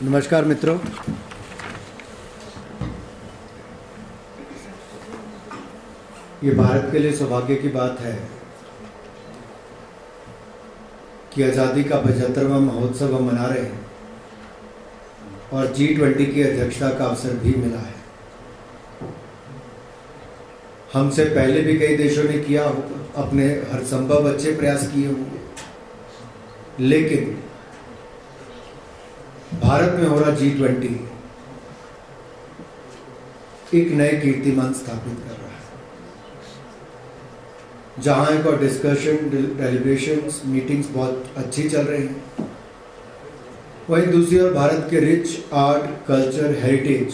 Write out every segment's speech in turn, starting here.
नमस्कार मित्रों, ये भारत के लिए सौभाग्य की बात है कि आज़ादी का 75वां महोत्सव हम मना रहे हैं और G20 की अध्यक्षता का अवसर भी मिला है। हमसे पहले भी कई देशों ने किया होगा, अपने हर संभव अच्छे प्रयास किए होंगे, लेकिन भारत में हो रहा G20 एक नए कीर्तिमान स्थापित कर रहा है, जहां एक और डिस्कशन, डेलिब्रेशंस, मीटिंग्स बहुत अच्छी चल रही हैं। वहीं दूसरी ओर भारत के रिच आर्ट, कल्चर, हेरिटेज,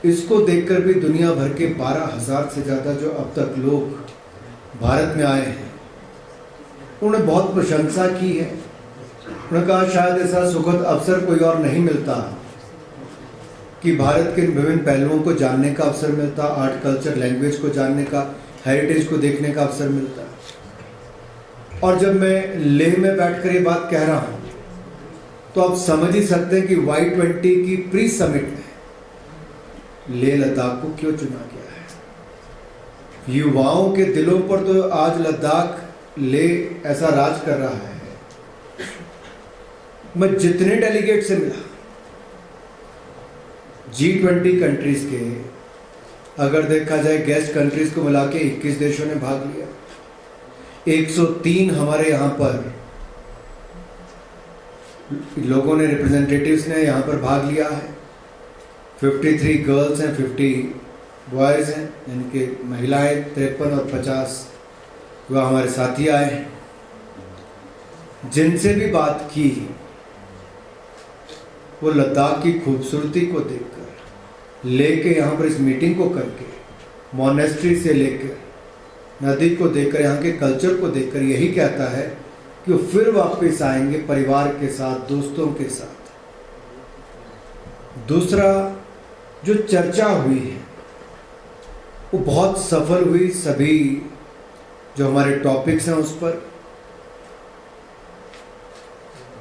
इसको देखकर भी दुनिया भर के 12,000 से ज़्यादा जो अब तक लोग भारत में आए हैं, उन्होंने बहुत प्रशंसा की है। उन्होंने कहा शायद ऐसा सुखद अवसर कोई और नहीं मिलता कि भारत के विभिन्न पहलुओं को जानने का अवसर मिलता, आर्ट, कल्चर, लैंग्वेज को जानने का, हेरिटेज को देखने का अवसर मिलता। और जब मैं लेह में बैठकर ये बात कह रहा हूँ तो आप समझ ही सकते हैं कि Y20 की प्री समिट में लेह लद्दाख को क्यों चुना गया है। युवाओं के दिलों पर तो आज लद्दाख, लेह ऐसा राज कर रहा है। मैं जितने डेलीगेट से मिला G20 कंट्रीज के, अगर देखा जाए गेस्ट कंट्रीज को मिला के 21 देशों ने भाग लिया। 103 हमारे यहाँ पर लोगों ने, रिप्रेजेंटेटिव्स ने यहाँ पर भाग लिया है। 53 गर्ल्स हैं, 50 बॉयज़ हैं, यानी कि महिलाएं 53 और 50 वह हमारे साथी आए हैं। जिनसे भी बात की वो लद्दाख की खूबसूरती को देखकर, लेके यहाँ पर इस मीटिंग को करके, मोनेस्ट्री से लेकर नदी को देखकर, यहाँ के कल्चर को देखकर यही कहता है कि वो फिर वापस आएंगे परिवार के साथ, दोस्तों के साथ। दूसरा जो चर्चा हुई है वो बहुत सफल हुई। सभी जो हमारे टॉपिक्स हैं उस पर,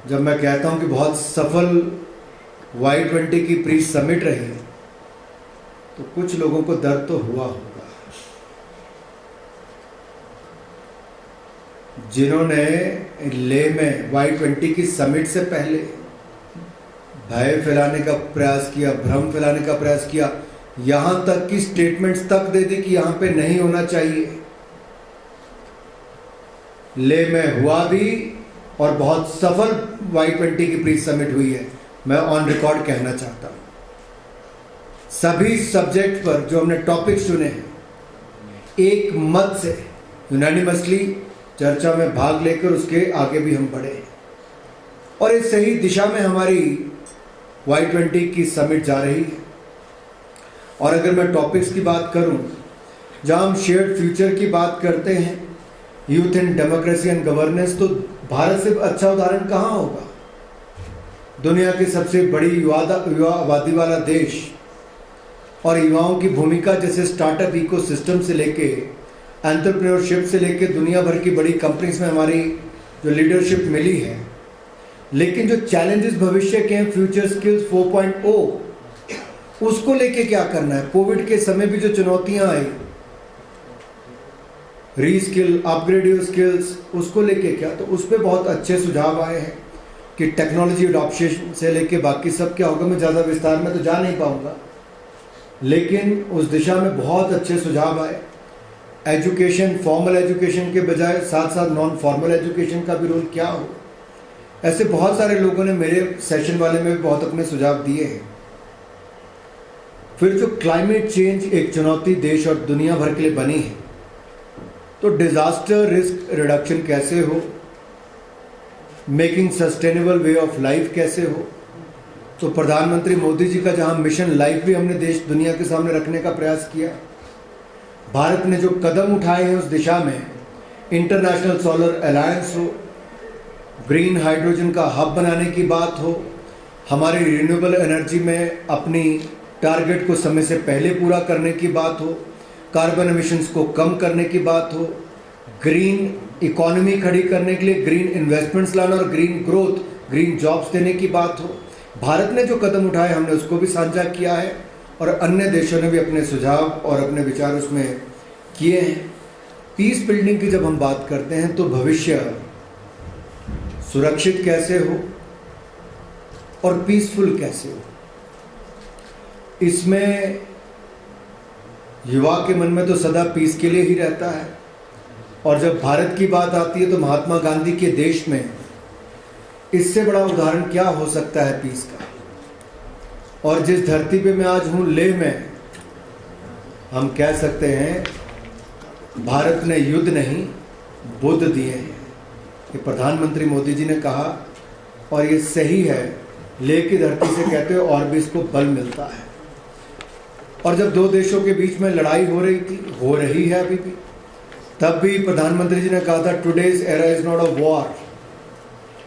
जब मैं कहता हूं कि बहुत सफल Y20 की प्री समिट रही तो कुछ लोगों को दर्द तो हुआ होगा। जिन्होंने लेह में Y20 की समिट से पहले भय फैलाने का प्रयास किया, भ्रम फैलाने का प्रयास किया, यहां तक कि स्टेटमेंट्स तक दे दी कि यहां पे नहीं होना चाहिए। लेह में हुआ भी और बहुत सफल Y20 की प्री समिट हुई है। मैं ऑन रिकॉर्ड कहना चाहता हूं, सभी सब्जेक्ट पर जो हमने टॉपिक चुने हैं, एक मत से यूनानिमसली चर्चा में भाग लेकर उसके आगे भी हम बढ़े और इस सही दिशा में हमारी Y20 की समिट जा रही है। और अगर मैं टॉपिक्स की बात करूं, जहां हम शेयर्ड फ्यूचर की बात करते हैं, youth and democracy and governance, तो भारत से अच्छा उदाहरण कहां होगा। दुनिया की सबसे बड़ी युवा आबादी वाला देश और युवाओं की भूमिका, जैसे स्टार्टअप इकोसिस्टम से लेके, एंटरप्रेन्योरशिप से लेके दुनिया भर की बड़ी कंपनीज में हमारी जो लीडरशिप मिली है। लेकिन जो चैलेंजेस भविष्य के हैं, फ्यूचर स्किल्स 4.0, उसको लेके क्या करना है। कोविड के समय भी जो चुनौतियां आई, रीस्किल, अपग्रेड योर स्किल्स, उसको लेके क्या, तो उस पर बहुत अच्छे सुझाव आए हैं कि टेक्नोलॉजी अडॉप्शन से लेके बाकी सब क्या होगा। मैं ज़्यादा विस्तार में तो जा नहीं पाऊंगा, लेकिन उस दिशा में बहुत अच्छे सुझाव आए। एजुकेशन, फॉर्मल एजुकेशन के बजाय साथ साथ नॉन फॉर्मल एजुकेशन का भी रोल क्या हो, ऐसे बहुत सारे लोगों ने मेरे सेशन वाले में भी बहुत अपने सुझाव दिए हैं। फिर जो क्लाइमेट चेंज एक चुनौती देश और दुनिया भर के लिए बनी है, तो डिजास्टर रिस्क रिडक्शन कैसे हो, making sustainable way of life कैसे हो। तो प्रधानमंत्री मोदी जी का जहां मिशन लाइफ भी हमने देश दुनिया के सामने रखने का प्रयास किया, भारत ने जो कदम उठाए हैं उस दिशा में, इंटरनेशनल सोलर अलायंस हो, ग्रीन हाइड्रोजन का हब बनाने की बात हो, हमारी रिन्यूएबल एनर्जी में अपनी टारगेट को समय से पहले पूरा करने की बात हो, कार्बन एमिशंस को कम करने की बात हो, ग्रीन इकोनॉमी खड़ी करने के लिए ग्रीन इन्वेस्टमेंट्स लाना और ग्रीन ग्रोथ, ग्रीन जॉब्स देने की बात हो, भारत ने जो कदम उठाए हमने उसको भी साझा किया है और अन्य देशों ने भी अपने सुझाव और अपने विचार उसमें किए हैं। पीस बिल्डिंग की जब हम बात करते हैं तो भविष्य सुरक्षित कैसे हो और पीसफुल कैसे हो, इसमें युवा के मन में तो सदा पीस के लिए ही रहता है। और जब भारत की बात आती है तो महात्मा गांधी के देश में इससे बड़ा उदाहरण क्या हो सकता है पीस का। और जिस धरती पे मैं आज हूँ, लेह में, हम कह सकते हैं भारत ने युद्ध नहीं बुद्ध दिए हैं। ये प्रधानमंत्री मोदी जी ने कहा और ये सही है। लेह की धरती से कहते हो और भी इसको बल मिलता है। और जब दो देशों के बीच में लड़ाई हो रही है अभी भी, तब भी प्रधानमंत्री जी ने कहा था today's era is not a war,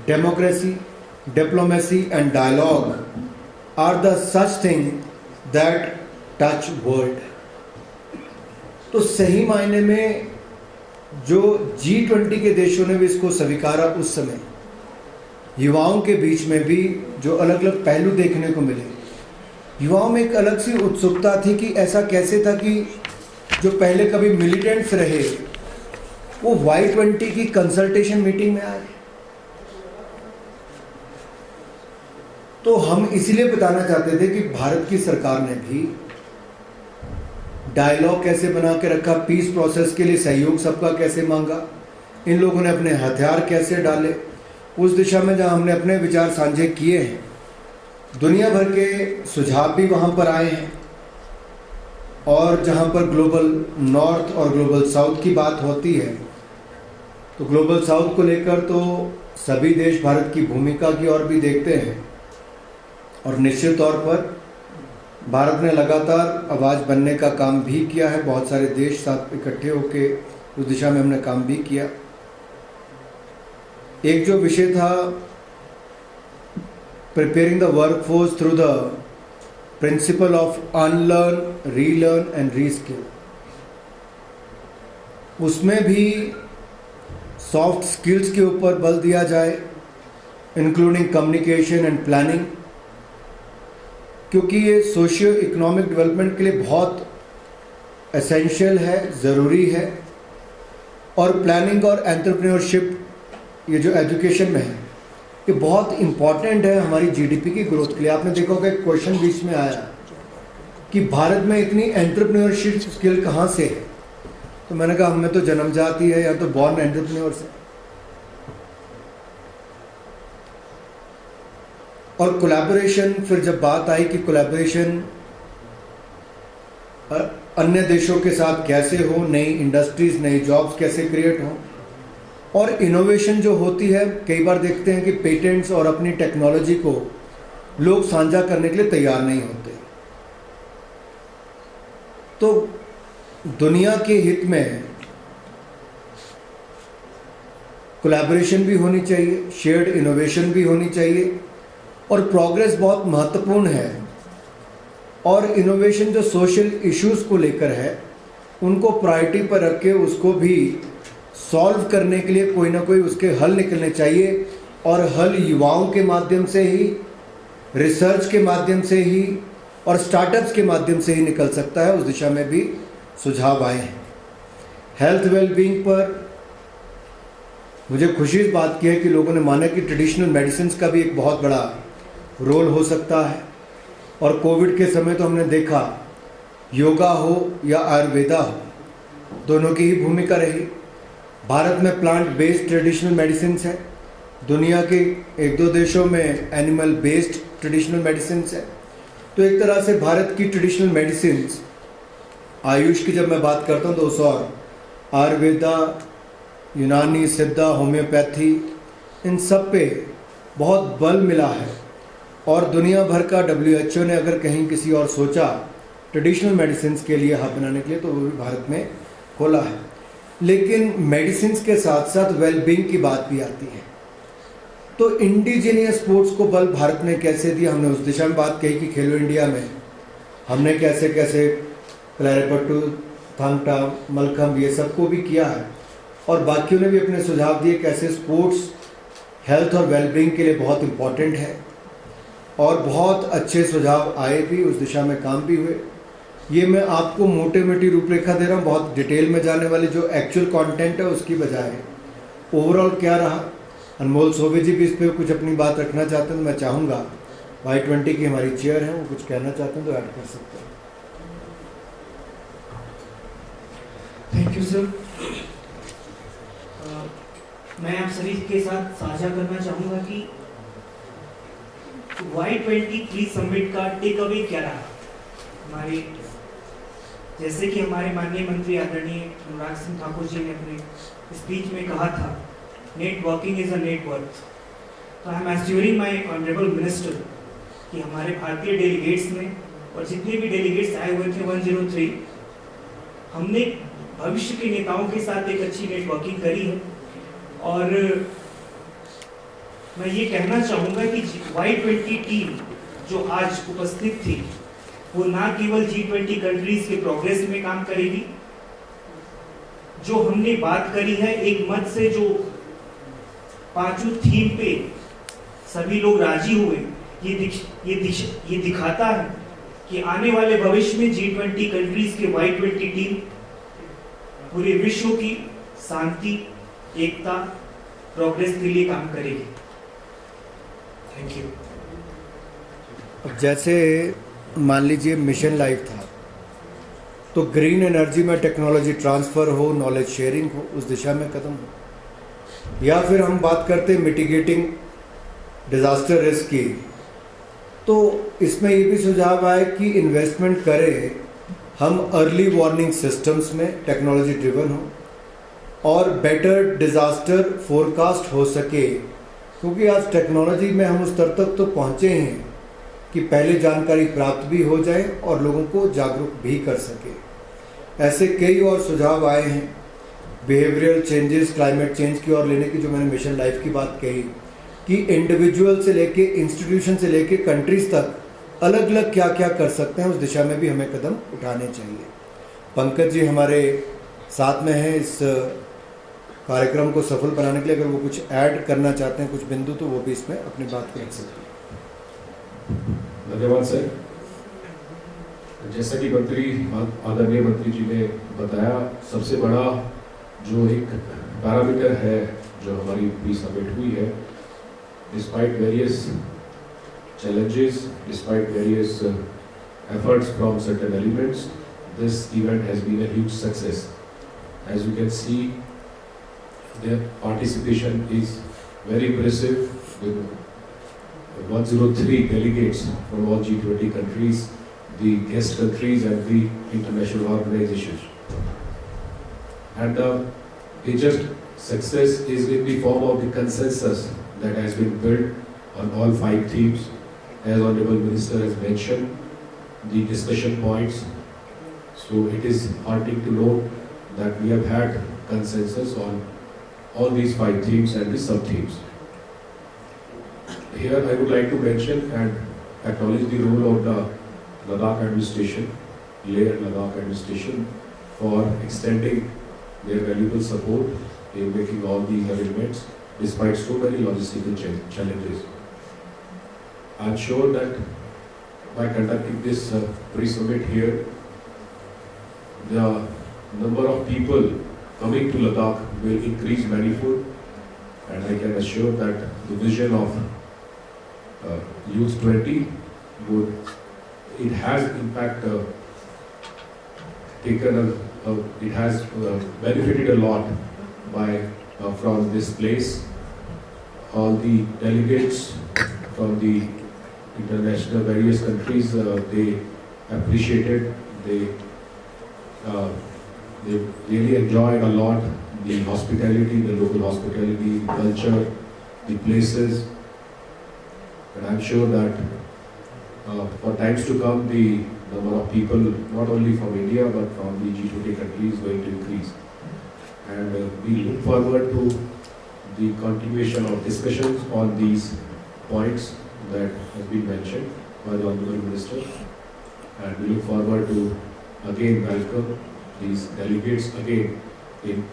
democracy, diplomacy and dialogue are the such thing that touch world. तो सही मायने में जो G20 के देशों ने भी इसको स्वीकारा, उस समय युवाओं के बीच में भी जो अलग अलग पहलू देखने को मिले, युवाओं में एक अलग सी उत्सुकता थी कि ऐसा कैसे था कि जो पहले कभी मिलिटेंट्स रहे वो Y20 की कंसल्टेशन मीटिंग में आए। तो हम इसलिए बताना चाहते थे कि भारत की सरकार ने भी डायलॉग कैसे बना के रखा, पीस प्रोसेस के लिए सहयोग सबका कैसे मांगा, इन लोगों ने अपने हथियार कैसे डाले, उस दिशा में जहां हमने अपने विचार साझे किए हैं। दुनिया भर के सुझाव भी वहाँ पर आए हैं। और जहाँ पर ग्लोबल नॉर्थ और ग्लोबल साउथ की बात होती है तो ग्लोबल साउथ को लेकर तो सभी देश भारत की भूमिका की ओर भी देखते हैं। और निश्चित तौर पर भारत ने लगातार आवाज़ बनने का काम भी किया है। बहुत सारे देश साथ इकट्ठे होकर उस दिशा में हमने काम भी किया। एक जो विषय था preparing the workforce through the principle of unlearn, relearn and reskill, उसमें भी सॉफ्ट स्किल्स के ऊपर बल दिया जाए, इंक्लूडिंग कम्युनिकेशन एंड प्लानिंग, क्योंकि ये सोशियो इकोनॉमिक डेवलपमेंट के लिए बहुत एसेंशियल है, ज़रूरी है। और प्लानिंग और एंटरप्रेन्योरशिप, ये जो एजुकेशन में है, ये बहुत इम्पॉर्टेंट है हमारी जीडीपी की ग्रोथ के लिए। आपने देखा होगा एक क्वेश्चन बीच में आया कि भारत में इतनी एंटरप्रेन्योरशिप स्किल कहाँ से है, तो मैंने कहा हमें तो जन्मजात ही है या तो बॉर्न एंटरप्रेन्योर्स है। और कोलैबोरेशन, फिर जब बात आई कि कोलैबोरेशन अन्य देशों के साथ कैसे हो, नई इंडस्ट्रीज, नई जॉब्स कैसे क्रिएट हो, और इनोवेशन जो होती है, कई बार देखते हैं कि पेटेंट्स और अपनी टेक्नोलॉजी को लोग साझा करने के लिए तैयार नहीं होते। तो दुनिया के हित में कोलैबोरेशन भी होनी चाहिए, शेयर्ड इनोवेशन भी होनी चाहिए, और प्रोग्रेस बहुत महत्वपूर्ण है। और इनोवेशन जो सोशल इश्यूज को लेकर है, उनको प्रायोरिटी पर रख के उसको भी सॉल्व करने के लिए कोई ना कोई उसके हल निकलने चाहिए। और हल युवाओं के माध्यम से ही, रिसर्च के माध्यम से ही और स्टार्टअप्स के माध्यम से ही निकल सकता है। उस दिशा में भी सुझाव आए हैं। हेल्थ वेलबींग पर मुझे खुशी इस बात की है कि लोगों ने माना कि ट्रेडिशनल मेडिसिन का भी एक बहुत बड़ा रोल हो सकता है। और कोविड के समय तो हमने देखा, योगा हो या आयुर्वेदा हो, दोनों की ही भूमिका रही। भारत में प्लांट बेस्ड ट्रेडिशनल मेडिसिन है, दुनिया के एक दो देशों में एनिमल बेस्ड ट्रेडिशनल मेडिसिन है। तो एक तरह से भारत की ट्रेडिशनल मेडिसिन, आयुष की जब मैं बात करता हूँ तो उस और आयुर्वेदा, यूनानी, सिद्धा, होम्योपैथी, इन सब पे बहुत बल मिला है। और दुनिया भर का WHO ने अगर कहीं किसी और सोचा ट्रेडिशनल मेडिसिन के लिए हब बनाने के लिए, तो वो भी भारत में खोला है। लेकिन मेडिसिन के साथ साथ वेलबींग की बात भी आती है। तो इंडिजीनियस स्पोर्ट्स को बल भारत ने कैसे दिया, हमने उस दिशा में बात कही कि खेलो इंडिया में हमने कैसे कैसे क्लैरीपट्टू, थांग टा, मलखम्ब, ये सबको भी किया है। और बाकियों ने भी अपने सुझाव दिए कैसे स्पोर्ट्स हेल्थ और वेलबींग के लिए बहुत इम्पॉर्टेंट है। और बहुत अच्छे सुझाव आए भी, उस दिशा में काम भी हुए। ये मैं आपको मोटे मोटी रूपरेखा दे रहा हूँ, बहुत डिटेल में जाने वाली जो एक्चुअल कंटेंट है उसकी बजाय ओवरऑल क्या रहा। अनमोल सोवे जी भी इस पर कुछ अपनी बात रखना चाहते हैं, तो मैं चाहूँगा Y20 की हमारी चेयर है, वो कुछ कहना चाहते हैं तो ऐड कर सकते हैं। Thank you sir. मैं आप सभी के साथ साझा करना चाहूँगा कि Y20 प्री समिट का टेक अवे क्या रहा हमारे, जैसे कि हमारे माननीय मंत्री आदरणीय अनुराग सिंह ठाकुर जी ने अपने स्पीच में कहा था, नेटवर्किंग इज अ नेटवर्क। तो I am assuring my honourable minister कि हमारे भारतीय डेलीगेट्स ने और जितने भी डेलीगेट्स आए हुए थे 103, हमने भविष्य के नेताओं के साथ एक अच्छी नेटवर्किंग करी है। और मैं ये कहना चाहूँगा कि Y20 टीम जो आज उपस्थित थी वो ना केवल G20 कंट्रीज के प्रोग्रेस में काम करेगी, जो हमने बात करी है एक मत से, जो पांचों थीम पे सभी लोग राजी हुए, ये दिखाता है कि आने वाले भविष्य में G20 कंट्रीज के Y20 टीम पूरे विश्व की शांति, एकता, प्रोग्रेस के लिए काम करेगी। Thank you. अब जैसे मान लीजिए मिशन लाइफ था, तो ग्रीन एनर्जी में टेक्नोलॉजी ट्रांसफ़र हो, नॉलेज शेयरिंग हो, उस दिशा में कदम हो। या फिर हम बात करते मिटिगेटिंग डिज़ास्टर रिस्क की, तो इसमें ये भी सुझाव आए कि इन्वेस्टमेंट करें हम अर्ली वार्निंग सिस्टम्स में, टेक्नोलॉजी ड्रिवन हो और बेटर डिज़ास्टर फोरकास्ट हो सके, क्योंकि आज टेक्नोलॉजी में हम उस स्तर तक तो पहुँचे हैं कि पहले जानकारी प्राप्त भी हो जाए और लोगों को जागरूक भी कर सके। ऐसे कई और सुझाव आए हैं, बिहेवियरल चेंजेस, क्लाइमेट चेंज की ओर लेने की, जो मैंने मिशन लाइफ की बात कही कि इंडिविजुअल से लेके इंस्टीट्यूशन से लेके कंट्रीज तक अलग अलग क्या क्या कर सकते हैं, उस दिशा में भी हमें कदम उठाने चाहिए। पंकज जी हमारे साथ में हैं इस कार्यक्रम को सफल बनाने के लिए, अगर वो कुछ ऐड करना चाहते हैं, कुछ बिंदु, तो वो भी इसमें अपनी बात को रख सकते हैं। धन्यवाद सर। जैसा कि आदरणीय मंत्री जी ने बताया, सबसे बड़ा जो एक पैरामीटर है जो हमारी प्री समिट हुई है, despite various challenges, despite various efforts from certain elements, this event has been a huge success. As you can see, their participation is very impressive, with 103 delegates from all G20 countries, the guest countries and the international organizations. And the biggest success is in the form of the consensus that has been built on all 5 themes. As Honorable Minister has mentioned, the discussion points. So it is heartening to note that we have had consensus on all these 5 themes and the sub-themes. Here I would like to mention and acknowledge the role of the Ladakh administration, Leh and Ladakh administration, for extending their valuable support in making all these arrangements despite so many logistical challenges. I am sure that by conducting this pre-summit here, the number of people coming to Ladakh will increase manifold, and I can assure that the vision of Youth 20 it has in fact it has benefited a lot by from this place. All the delegates from the international various countries, they appreciated, they really enjoyed a lot the hospitality, the local hospitality, the culture, the places, and I'm sure that for times to come the number of people not only from India but from the G20 countries is going to increase, and we look forward to the continuation of discussions on these points that has been mentioned by the Honorable Minister, and we look forward to again welcome these delegates again in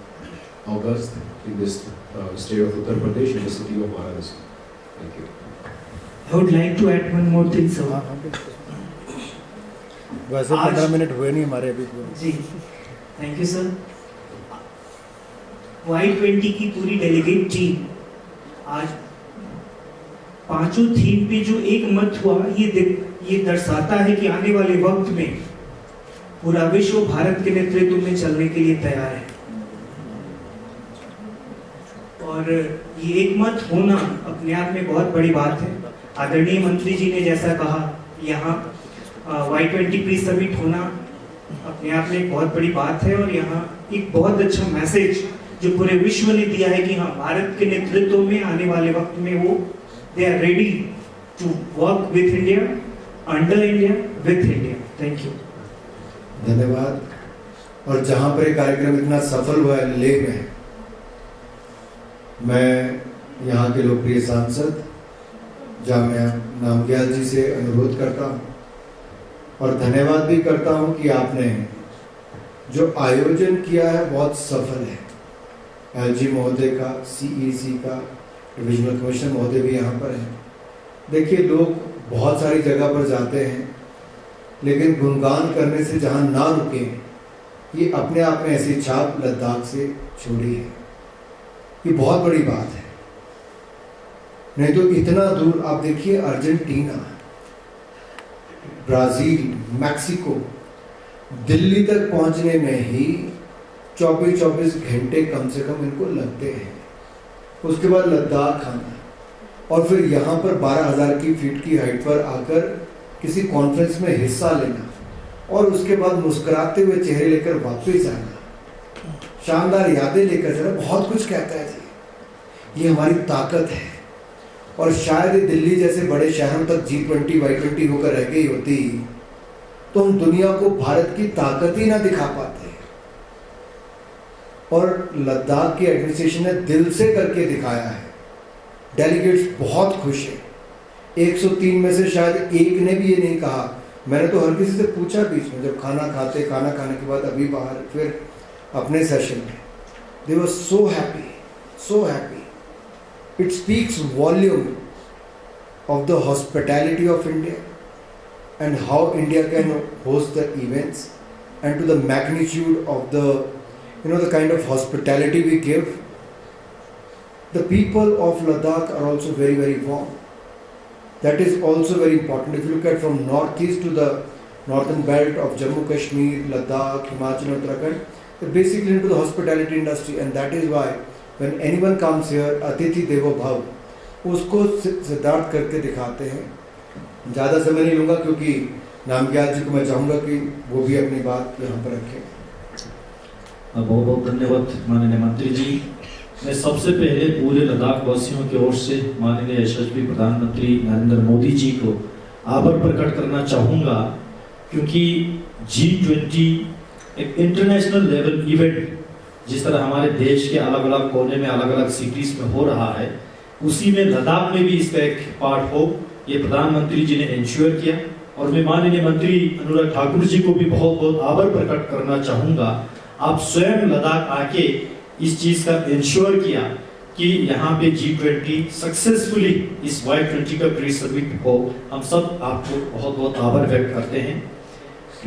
August in this state of Uttar Pradesh, in the city of Varanasi. Thank you. I would like to add one more thing, sir. हाँ, वैसे आज- 15 minute हुए नहीं हमारे अभी पूरे। जी, thank you sir. Y20 की पूरी डेलीगेट टीम आज पांचों थीम पे जो एक मत हुआ, ये दर्शाता है कि आने वाले वक्त में पूरा विश्व भारत के नेतृत्व में चलने के लिए तैयार है। और ये एक मत होना अपने आप में बहुत बड़ी बात है। आदरणीय मंत्री जी ने जैसा कहा, यहाँ Y20 प्री समिट होना अपने आप में एक बहुत बड़ी बात है, और यहाँ एक बहुत अच्छा मैसेज जो पूरे विश्व ने दिया है कि हाँ, भारत के नेतृत्व में आने वाले वक्त में वो they are ready to work with India, under India, with India. Thank you. धन्यवाद। और जहां पर ये कार्यक्रम इतना सफल हुआ है लेह में, मैं यहाँ के लोकप्रिय सांसद जामिया नामग्याल जी से अनुरोध करता हूँ और धन्यवाद भी करता हूँ कि आपने जो आयोजन किया है बहुत सफल है। LG महोदय का, CEC का, डिविजनल कमिश्नर महोदय भी यहाँ पर हैं। देखिए, लोग बहुत सारी जगह पर जाते हैं, लेकिन गुणगान करने से जहाँ ना रुके, ये अपने आप में ऐसी छाप लद्दाख से छोड़ी है। ये बहुत बड़ी बात है। नहीं तो इतना दूर आप देखिए, अर्जेंटीना, ब्राजील, मैक्सिको, दिल्ली तक पहुंचने में ही 24-24 घंटे कम से कम इनको लगते हैं। उसके बाद लद्दाख आना और फिर यहाँ पर 12,000 की फीट की हाइट पर आकर किसी कॉन्फ्रेंस में हिस्सा लेना और उसके बाद मुस्कुराते हुए चेहरे लेकर वापस आना, शानदार यादें लेकर जाना, बहुत कुछ कहता है जी। ये हमारी ताकत है। और शायद ये दिल्ली जैसे बड़े शहरों तक G20 Y20 होकर रह गई होती तो हम दुनिया को भारत की ताकत ही ना दिखा पाते। और लद्दाख की एडमिनिस्ट्रेशन ने दिल से करके दिखाया है। डेलीगेट्स बहुत खुश हैं। 103 में से शायद एक ने भी ये नहीं कहा। मैंने तो हर किसी से पूछा बीच में, जब खाना खाने के बाद अभी बाहर फिर अपने सेशन में, they were so happy, so happy. It speaks volume of the hospitality of India and how India can host the events, and to the magnitude of the kind of hospitality we give. The people of Ladakh are also very, very warm. That is also very important. If you look at from northeast to the northern belt of Jammu Kashmir, Ladakh, Himachal, Uttarakhand, they're basically into the hospitality industry, and that is why when anyone comes here, Atithi Devo Bhav, उसको सिद्धार्थ करके दिखाते हैं। ज़्यादा समय नहीं लूँगा क्योंकि नामग्याल जी को मैं चाहूँगा कि वो भी अपनी बात यहाँ पर रखें। बहुत बहुत धन्यवाद माननीय मंत्री जी। मैं सबसे पहले पूरे लद्दाख वासियों की ओर से माननीय यशस्वी प्रधानमंत्री नरेंद्र मोदी जी को आभार प्रकट करना चाहूँगा, क्योंकि G20 एक इंटरनेशनल लेवल इवेंट जिस तरह हमारे देश के अलग अलग कोने में, अलग अलग सिटीज़ में हो रहा है, उसी में लद्दाख में भी इसका एक पार्ट हो, ये प्रधानमंत्री जी ने इंश्योर किया। और मैं माननीय मंत्री अनुराग ठाकुर जी को भी बहुत बहुत आभार प्रकट करना चाहूँगा। आप स्वयं लद्दाख आके इस चीज़ का इंश्योर किया कि यहाँ पे G20 सक्सेसफुली इस Y20 का प्री समिट हो। हम सब आपको बहुत बहुत आभार व्यक्त करते हैं।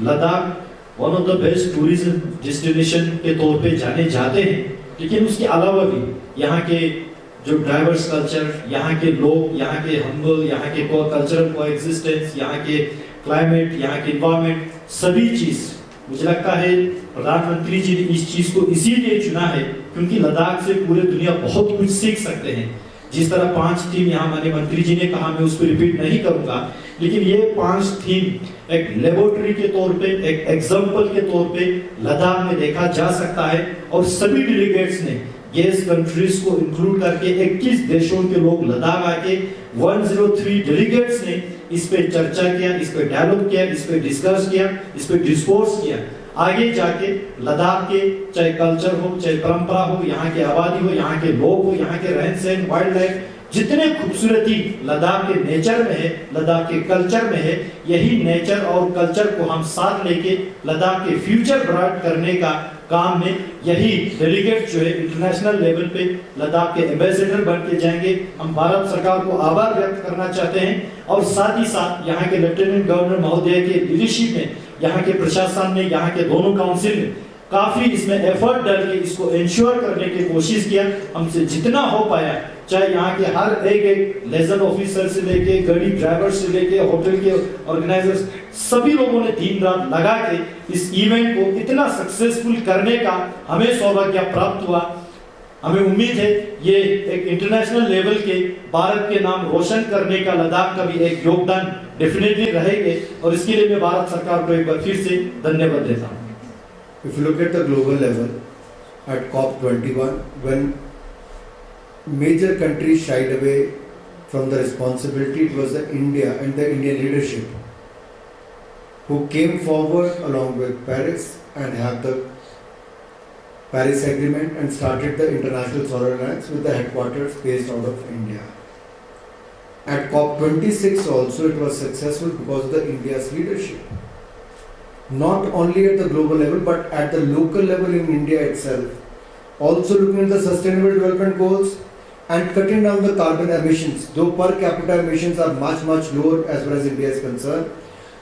Ladakh one of the best tourism destination के तौर पे जाने जाते हैं, लेकिन उसके अलावा भी यहाँ के जो डाइवर्स कल्चर, यहाँ के लोग, यहाँ के हम्बल, यहाँ के कल्चरल कोएग्जिस्टेंस, यहाँ के क्लाइमेट, यहाँ के इन्वायरमेंट, सभी चीज़ मुझे लगता है प्रधानमंत्री जी ने इस चीज़ को इसीलिए चुना है क्योंकि लद्दाख से पूरे दुनिया बहुत कुछ सीख सकते हैं। जिस तरह 5 थीम यहाँ माननीय मंत्री जी ने कहा, मैं उसको रिपीट नहीं करूँगा, लेकिन ये 5 थीम एक लेबोरेटरी के तौर पे, एक एग्जाम्पल के तौर पे लद्दाख में देखा जा सकता है। और सभी डेलीगेट्स ने गेस्ट कंट्रीज को इंक्लूड करके 21 देशों के लोग लद्दाख आके 103 डेलीगेट्स ने इस पे चर्चा किया, इस पे डायलॉग किया, इस पे डिस्कस किया, इस पे डिस्कोर्स किया। आगे जाके लद्दाख के चाहे कल्चर हो, चाहे परंपरा हो, यहाँ के आबादी हो, यहाँ के लोग हो, यहाँ के रहन सहन, वाइल्ड लाइफ, जितने खूबसूरती लद्दाख के नेचर में है, लद्दाख के कल्चर में है, यही नेचर और कल्चर को हम साथ लेके लद्दाख के फ्यूचर ब्राइट करने का काम में यही डेलीगेट जो है इंटरनेशनल लेवल पे लद्दाख के एम्बेसडर बन के जाएंगे। हम भारत सरकार को आभार व्यक्त करना चाहते हैं और साथ ही साथ यहाँ के लेफ्टिनेंट गवर्नर महोदय के लीडरशिप में, यहाँ के प्रशासन ने, यहाँ के दोनों काउंसिल ने काफी इसमें एफर्ट डाल के इसको इंश्योर करने की कोशिश किया। हमसे जितना हो पाया, चाहे यहाँ के हर एक लेजन ऑफिसर से लेके गाड़ी ड्राइवर से लेके होटल के ऑर्गेनाइजर्स, सभी लोगों ने दिन रात लगा के इस इवेंट को इतना सक्सेसफुल करने का हमें सौभाग्य प्राप्त हुआ। हमें उम्मीद है ये एक इंटरनेशनल लेवल के भारत के नाम रोशन करने का लद्दाख का भी एक योगदान डेफिनेटली रहेगा और इसके लिए मैं भारत सरकार को एक बार फिर से धन्यवाद देता हूँ। If you look at the global level, at COP21, when major countries shied away from the responsibility, it was the India and the Indian leadership who came forward along with Paris and have the Paris Agreement and started the International Solar Alliance with the headquarters based out of India. At COP26 also it was successful because of the India's leadership. Not only at the global level but at the local level in India itself. Also looking at the sustainable development goals and cutting down the carbon emissions. Though per capita emissions are much lower as far as India is concerned,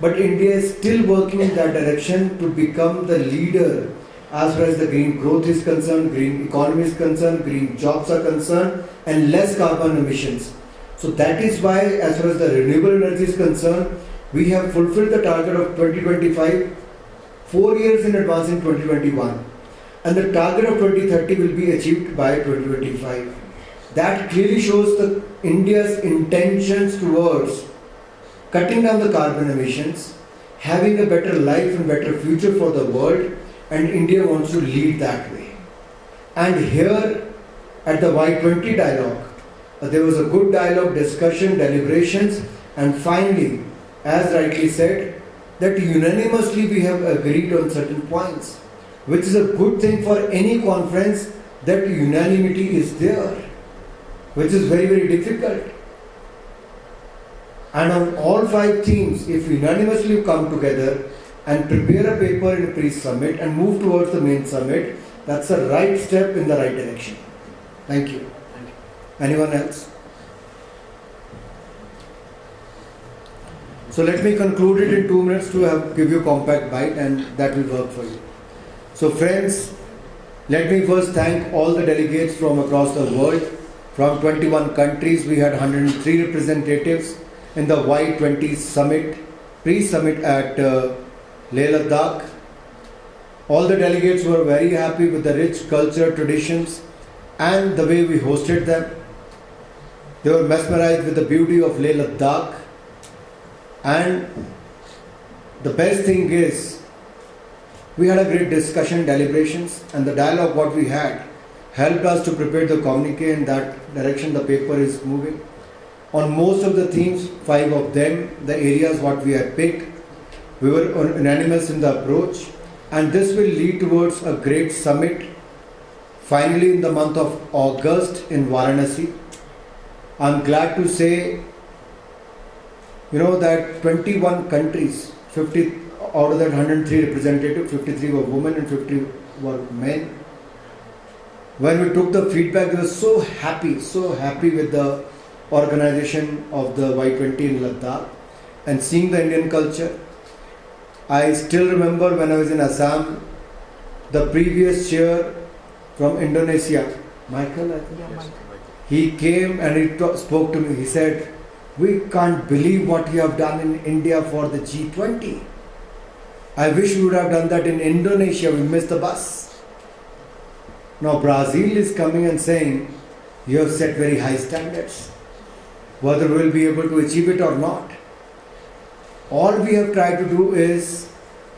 but India is still working in that direction to become the leader as far as the green growth is concerned, green economy is concerned, green jobs are concerned, and less carbon emissions. So that is why as far as the renewable energy is concerned, we have fulfilled the target of 2025 4 years in advance in 2021, and the target of 2030 will be achieved by 2025. That clearly shows the India's intentions towards cutting down the carbon emissions, having a better life and better future for the world, and India wants to lead that way. And here at the Y20 dialogue, there was a good dialogue, discussion, deliberations, and finally, as rightly said, that unanimously we have agreed on certain points, which is a good thing for any conference, that unanimity is there, which is very difficult. And on all 5 themes, if unanimously you come together and prepare a paper in a pre-summit and move towards the main summit, that's a right step in the right direction. Thank you. Anyone else? So let me conclude it in 2 minutes to give you a compact bite, and that will work for you. So friends, let me first thank all the delegates from across the world. From 21 countries, we had 103 representatives in the Y20 summit, pre-summit at Leh Ladakh. All the delegates were very happy with the rich culture, traditions, and the way we hosted them. They were mesmerized with the beauty of Leh Ladakh. And the best thing is, we had a great discussion, deliberations, and the dialogue what we had helped us to prepare the communique. In that direction the paper is moving. On most of the themes, 5 of them, the areas what we had picked, we were unanimous in the approach, and this will lead towards a great summit finally in the month of August in Varanasi. I'm glad to say, that 21 countries, 50 out of that 103 representatives, 53 were women and 50 were men. When we took the feedback, they were so happy with the organization of the Y20 in Ladakh and seeing the Indian culture. I still remember when I was in Assam, the previous chair from Indonesia, Michael, I think. He came and he spoke to me. He said, "We can't believe what you have done in India for the G20. I wish we would have done that in Indonesia. We missed the bus." Now Brazil is coming and saying, "You have set very high standards. Whether we will be able to achieve it or not." All we have tried to do is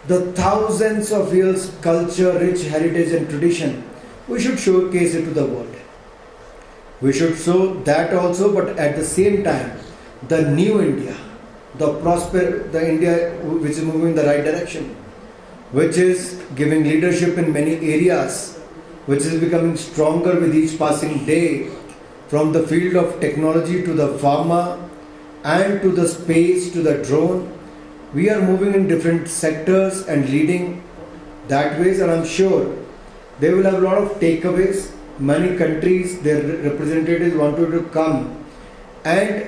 the thousands of years culture, rich heritage and tradition. We should showcase it to the world. We should show that also, but at the same time, the new India, the India which is moving in the right direction, which is giving leadership in many areas, which is becoming stronger with each passing day, from the field of technology to the pharma and to the space to the drone. We are moving in different sectors and leading that ways, and I'm sure they will have a lot of takeaways. Many countries, their representatives wanted to come and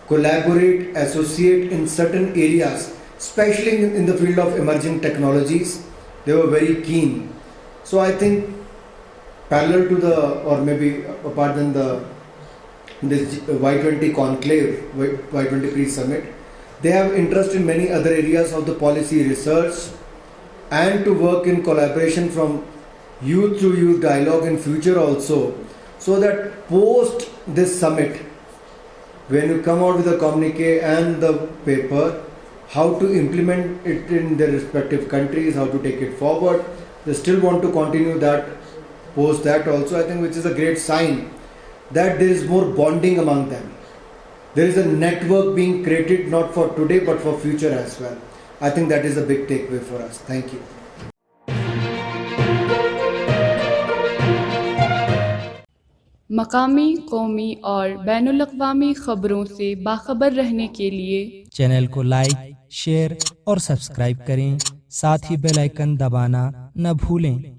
collaborate, associate in certain areas, especially in the field of emerging technologies. They were very keen. So I think parallel to the, or maybe apart than this Y20 conclave, Y20 pre-summit, they have interest in many other areas of the policy research and to work in collaboration from youth to youth dialogue in future also, so that post this summit, when you come out with a communique and the paper, how to implement it in their respective countries, how to take it forward. They still want to continue that post that also, I think, which is a great sign that there is more bonding among them. There is a network being created not for today but for future as well. I think that is a big takeaway for us. Thank you. मकामी, कौमी और बैनुल-अक़वामी ख़बरों से बाखबर रहने के लिए channel को like, share और सब्सक्राइब करें। साथ ही बेल आइकन दबाना न भूलें।